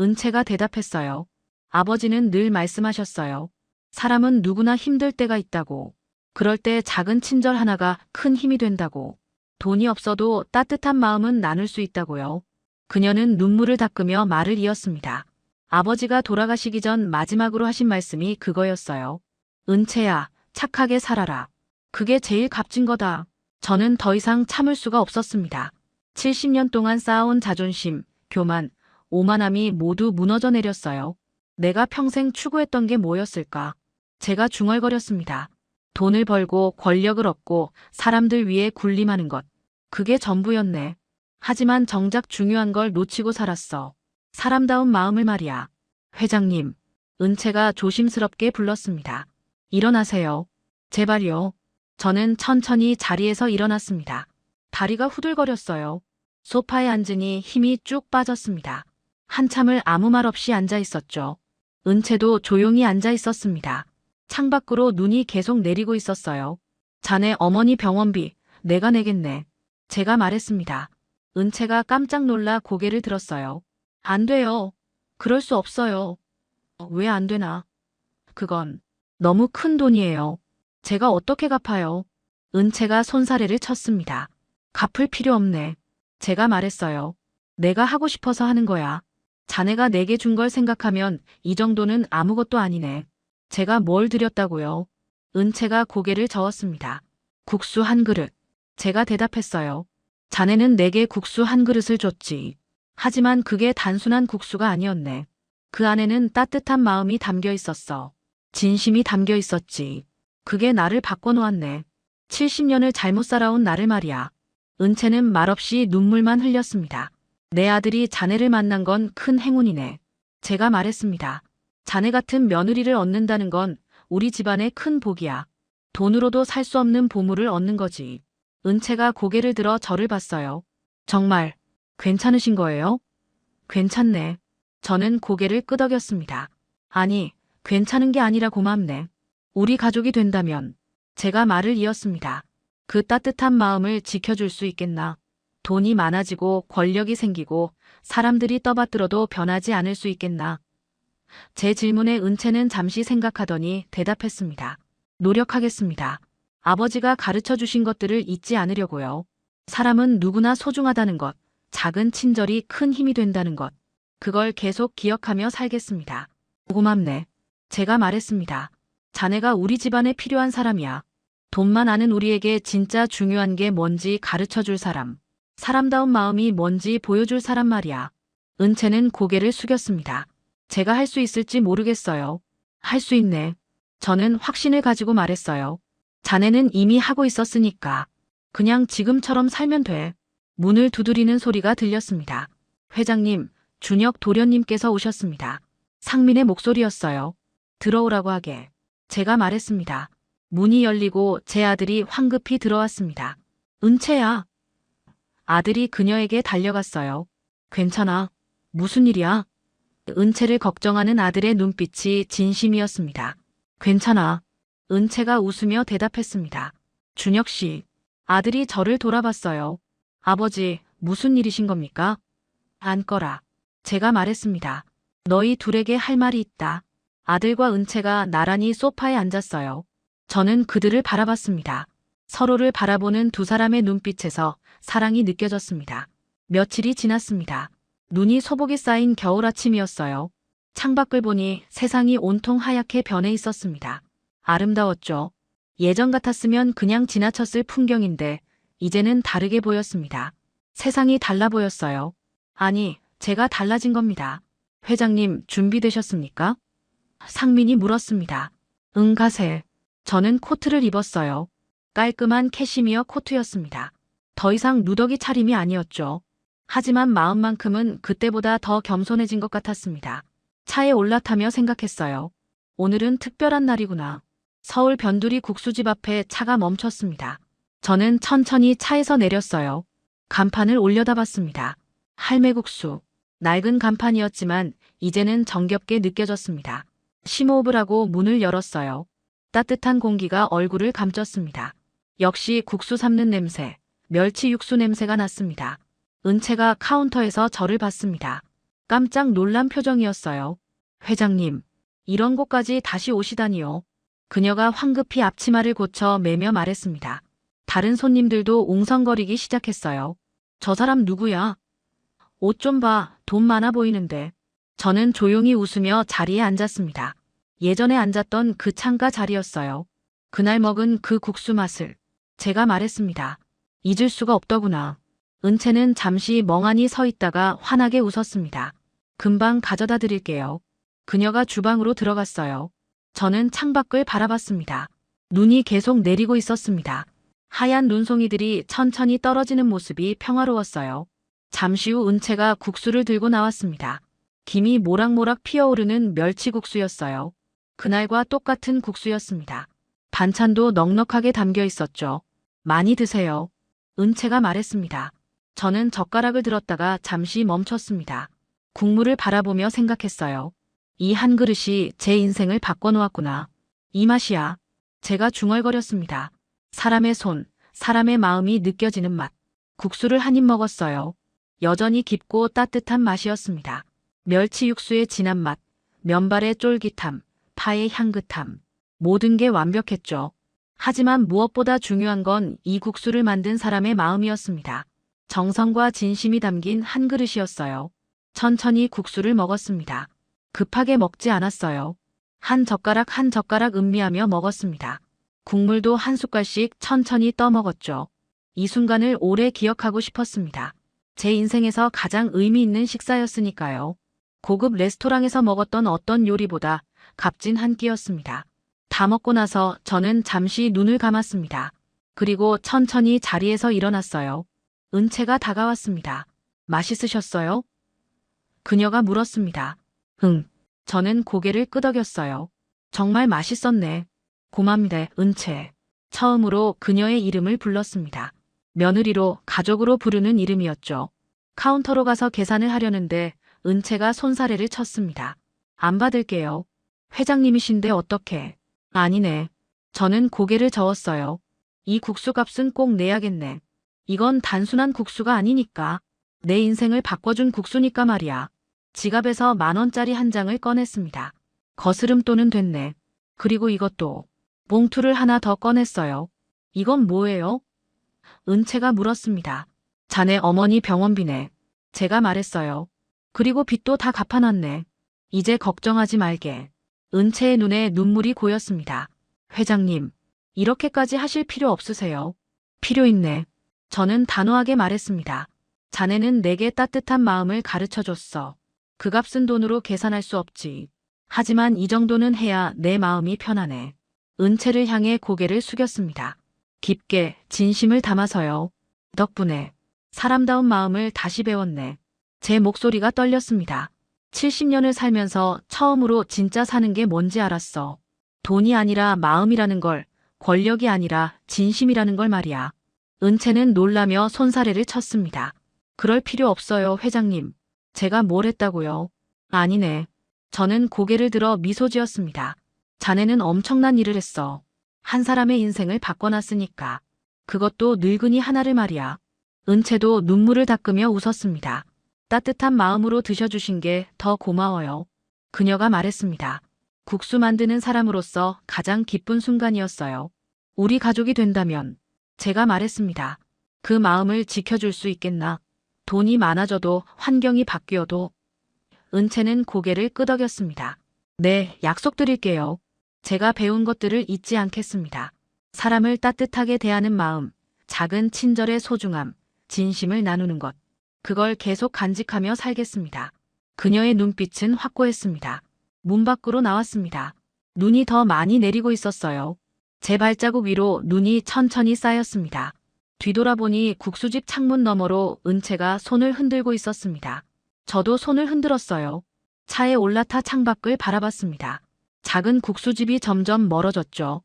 은채가 대답했어요. 아버지는 늘 말씀하셨어요. 사람은 누구나 힘들 때가 있다고. 그럴 때 작은 친절 하나가 큰 힘이 된다고. 돈이 없어도 따뜻한 마음은 나눌 수 있다고요. 그녀는 눈물을 닦으며 말을 이었습니다. 아버지가 돌아가시기 전 마지막으로 하신 말씀이 그거였어요. 은채야, 착하게 살아라. 그게 제일 값진 거다. 저는 더 이상 참을 수가 없었습니다. 70년 동안 쌓아온 자존심, 교만, 오만함이 모두 무너져 내렸어요. 내가 평생 추구했던 게 뭐였을까? 제가 중얼거렸습니다. 돈을 벌고 권력을 얻고 사람들 위해 군림하는 것. 그게 전부였네. 하지만 정작 중요한 걸 놓치고 살았어. 사람다운 마음을 말이야. 회장님, 은채가 조심스럽게 불렀습니다. 일어나세요. 제발요. 저는 천천히 자리에서 일어났습니다. 다리가 후들거렸어요. 소파에 앉으니 힘이 쭉 빠졌습니다. 한참을 아무 말 없이 앉아 있었죠. 은채도 조용히 앉아 있었습니다. 창밖으로 눈이 계속 내리고 있었어요. 자네 어머니 병원비 내가 내겠네. 제가 말했습니다. 은채가 깜짝 놀라 고개를 들었어요. 안 돼요. 그럴 수 없어요. 왜 안 되나? 그건 너무 큰 돈이에요. 제가 어떻게 갚아요? 은채가 손사래를 쳤습니다. 갚을 필요 없네. 제가 말했어요. 내가 하고 싶어서 하는 거야. 자네가 내게 준 걸 생각하면 이 정도는 아무것도 아니네. 제가 뭘 드렸다고요? 은채가 고개를 저었습니다. 국수 한 그릇. 제가 대답했어요. 자네는 내게 국수 한 그릇을 줬지. 하지만 그게 단순한 국수가 아니었네. 그 안에는 따뜻한 마음이 담겨 있었어. 진심이 담겨 있었지. 그게 나를 바꿔놓았네. 70년을 잘못 살아온 나를 말이야. 은채는 말없이 눈물만 흘렸습니다. 내 아들이 자네를 만난 건 큰 행운이네. 제가 말했습니다. 자네 같은 며느리를 얻는다는 건 우리 집안의 큰 복이야. 돈으로도 살 수 없는 보물을 얻는 거지. 은채가 고개를 들어 저를 봤어요. 정말 괜찮으신 거예요? 괜찮네. 저는 고개를 끄덕였습니다. 아니, 괜찮은 게 아니라 고맙네. 우리 가족이 된다면. 제가 말을 이었습니다. 그 따뜻한 마음을 지켜줄 수 있겠나? 돈이 많아지고 권력이 생기고 사람들이 떠받들어도 변하지 않을 수 있겠나. 제 질문에 은채는 잠시 생각하더니 대답했습니다. 노력하겠습니다. 아버지가 가르쳐 주신 것들을 잊지 않으려고요. 사람은 누구나 소중하다는 것, 작은 친절이 큰 힘이 된다는 것. 그걸 계속 기억하며 살겠습니다. 고맙네. 제가 말했습니다. 자네가 우리 집안에 필요한 사람이야. 돈만 아는 우리에게 진짜 중요한 게 뭔지 가르쳐 줄 사람. 사람다운 마음이 뭔지 보여줄 사람 말이야. 은채는 고개를 숙였습니다. 제가 할 수 있을지 모르겠어요. 할 수 있네. 저는 확신을 가지고 말했어요. 자네는 이미 하고 있었으니까. 그냥 지금처럼 살면 돼. 문을 두드리는 소리가 들렸습니다. 회장님, 준혁 도련님께서 오셨습니다. 상민의 목소리였어요. 들어오라고 하게. 제가 말했습니다. 문이 열리고 제 아들이 황급히 들어왔습니다. 은채야. 아들이 그녀에게 달려갔어요. 괜찮아. 무슨 일이야? 은채를 걱정하는 아들의 눈빛이 진심이었습니다. 괜찮아. 은채가 웃으며 대답했습니다. 준혁 씨. 아들이 저를 돌아봤어요. 아버지, 무슨 일이신 겁니까? 앉거라. 제가 말했습니다. 너희 둘에게 할 말이 있다. 아들과 은채가 나란히 소파에 앉았어요. 저는 그들을 바라봤습니다. 서로를 바라보는 두 사람의 눈빛에서 사랑이 느껴졌습니다. 며칠이 지났습니다. 눈이 소복이 쌓인 겨울 아침이었어요. 창밖을 보니 세상이 온통 하얗게 변해 있었습니다. 아름다웠죠. 예전 같았으면 그냥 지나쳤을 풍경인데 이제는 다르게 보였습니다. 세상이 달라 보였어요. 아니, 제가 달라진 겁니다. 회장님, 준비되셨습니까? 상민이 물었습니다. 응, 가세. 저는 코트를 입었어요. 깔끔한 캐시미어 코트였습니다. 더 이상 누더기 차림이 아니었죠. 하지만 마음만큼은 그때보다 더 겸손해진 것 같았습니다. 차에 올라타며 생각했어요. 오늘은 특별한 날이구나. 서울 변두리 국수집 앞에 차가 멈췄습니다. 저는 천천히 차에서 내렸어요. 간판을 올려다봤습니다. 할매국수. 낡은 간판이었지만 이제는 정겹게 느껴졌습니다. 심호흡을 하고 문을 열었어요. 따뜻한 공기가 얼굴을 감쌌습니다. 역시 국수 삶는 냄새, 멸치 육수 냄새가 났습니다. 은채가 카운터에서 저를 봤습니다. 깜짝 놀란 표정이었어요. 회장님, 이런 곳까지 다시 오시다니요. 그녀가 황급히 앞치마를 고쳐 매며 말했습니다. 다른 손님들도 웅성거리기 시작했어요. 저 사람 누구야? 옷 좀 봐, 돈 많아 보이는데. 저는 조용히 웃으며 자리에 앉았습니다. 예전에 앉았던 그 창가 자리였어요. 그날 먹은 그 국수 맛을 제가 말했습니다. 잊을 수가 없더구나. 은채는 잠시 멍하니 서 있다가 환하게 웃었습니다. 금방 가져다 드릴게요. 그녀가 주방으로 들어갔어요. 저는 창밖을 바라봤습니다. 눈이 계속 내리고 있었습니다. 하얀 눈송이들이 천천히 떨어지는 모습이 평화로웠어요. 잠시 후 은채가 국수를 들고 나왔습니다. 김이 모락모락 피어오르는 멸치국수였어요. 그날과 똑같은 국수였습니다. 반찬도 넉넉하게 담겨 있었죠. 많이 드세요. 은채가 말했습니다. 저는 젓가락을 들었다가 잠시 멈췄습니다. 국물을 바라보며 생각했어요. 이 한 그릇이 제 인생을 바꿔놓았구나. 이 맛이야. 제가 중얼거렸습니다. 사람의 손, 사람의 마음이 느껴지는 맛. 국수를 한 입 먹었어요. 여전히 깊고 따뜻한 맛이었습니다. 멸치 육수의 진한 맛, 면발의 쫄깃함, 파의 향긋함. 모든 게 완벽했죠. 하지만 무엇보다 중요한 건 이 국수를 만든 사람의 마음이었습니다. 정성과 진심이 담긴 한 그릇이었어요. 천천히 국수를 먹었습니다. 급하게 먹지 않았어요. 한 젓가락 한 젓가락 음미하며 먹었습니다. 국물도 한 숟갈씩 천천히 떠먹었죠. 이 순간을 오래 기억하고 싶었습니다. 제 인생에서 가장 의미 있는 식사였으니까요. 고급 레스토랑에서 먹었던 어떤 요리보다 값진 한 끼였습니다. 다 먹고 나서 저는 잠시 눈을 감았습니다. 그리고 천천히 자리에서 일어났어요. 은채가 다가왔습니다. 맛있으셨어요? 그녀가 물었습니다. 응. 저는 고개를 끄덕였어요. 정말 맛있었네. 고맙네, 은채. 처음으로 그녀의 이름을 불렀습니다. 며느리로 가족으로 부르는 이름이었죠. 카운터로 가서 계산을 하려는데 은채가 손사래를 쳤습니다. 안 받을게요. 회장님이신데 어떡해. 아니네. 저는 고개를 저었어요. 이 국수값은 꼭 내야겠네. 이건 단순한 국수가 아니니까. 내 인생을 바꿔준 국수니까 말이야. 지갑에서 10,000원짜리 한 장을 꺼냈습니다. 거스름돈은 됐네. 그리고 이것도. 봉투를 하나 더 꺼냈어요. 이건 뭐예요? 은채가 물었습니다. 자네 어머니 병원비네. 제가 말했어요. 그리고 빚도 다 갚아놨네. 이제 걱정하지 말게. 은채의 눈에 눈물이 고였습니다. 회장님, 이렇게까지 하실 필요 없으세요. 필요 있네. 저는 단호하게 말했습니다. 자네는 내게 따뜻한 마음을 가르쳐줬어. 그 값은 돈으로 계산할 수 없지. 하지만 이 정도는 해야 내 마음이 편하네. 은채를 향해 고개를 숙였습니다. 깊게 진심을 담아서요. 덕분에 사람다운 마음을 다시 배웠네. 제 목소리가 떨렸습니다. 70년을 살면서 처음으로 진짜 사는 게 뭔지 알았어. 돈이 아니라 마음이라는 걸, 권력이 아니라 진심이라는 걸 말이야. 은채는 놀라며 손사래를 쳤습니다. 그럴 필요 없어요, 회장님. 제가 뭘 했다고요? 아니네. 저는 고개를 들어 미소 지었습니다. 자네는 엄청난 일을 했어. 한 사람의 인생을 바꿔놨으니까. 그것도 늙은이 하나를 말이야. 은채도 눈물을 닦으며 웃었습니다. 따뜻한 마음으로 드셔주신 게 더 고마워요. 그녀가 말했습니다. 국수 만드는 사람으로서 가장 기쁜 순간이었어요. 우리 가족이 된다면. 제가 말했습니다. 그 마음을 지켜줄 수 있겠나? 돈이 많아져도 환경이 바뀌어도. 은채는 고개를 끄덕였습니다. 네, 약속드릴게요. 제가 배운 것들을 잊지 않겠습니다. 사람을 따뜻하게 대하는 마음, 작은 친절의 소중함, 진심을 나누는 것. 그걸 계속 간직하며 살겠습니다. 그녀의 눈빛은 확고했습니다. 문 밖으로 나왔습니다. 눈이 더 많이 내리고 있었어요. 제 발자국 위로 눈이 천천히 쌓였습니다. 뒤돌아보니 국수집 창문 너머로 은채가 손을 흔들고 있었습니다. 저도 손을 흔들었어요. 차에 올라타 창밖을 바라봤습니다. 작은 국수집이 점점 멀어졌죠.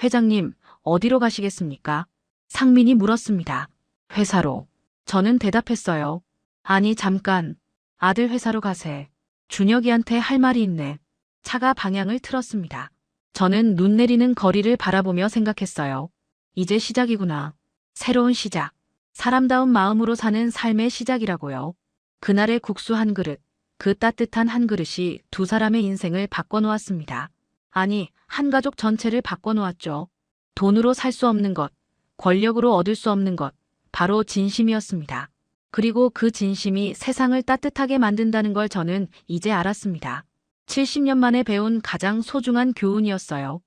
회장님, 어디로 가시겠습니까? 상민이 물었습니다. 회사로. 저는 대답했어요. 아니, 잠깐. 아들 회사로 가세. 준혁이한테 할 말이 있네. 차가 방향을 틀었습니다. 저는 눈 내리는 거리를 바라보며 생각했어요. 이제 시작이구나. 새로운 시작. 사람다운 마음으로 사는 삶의 시작이라고요. 그날의 국수 한 그릇, 그 따뜻한 한 그릇이 두 사람의 인생을 바꿔놓았습니다. 아니, 한 가족 전체를 바꿔놓았죠. 돈으로 살 수 없는 것, 권력으로 얻을 수 없는 것, 바로 진심이었습니다. 그리고 그 진심이 세상을 따뜻하게 만든다는 걸 저는 이제 알았습니다. 70년 만에 배운 가장 소중한 교훈이었어요.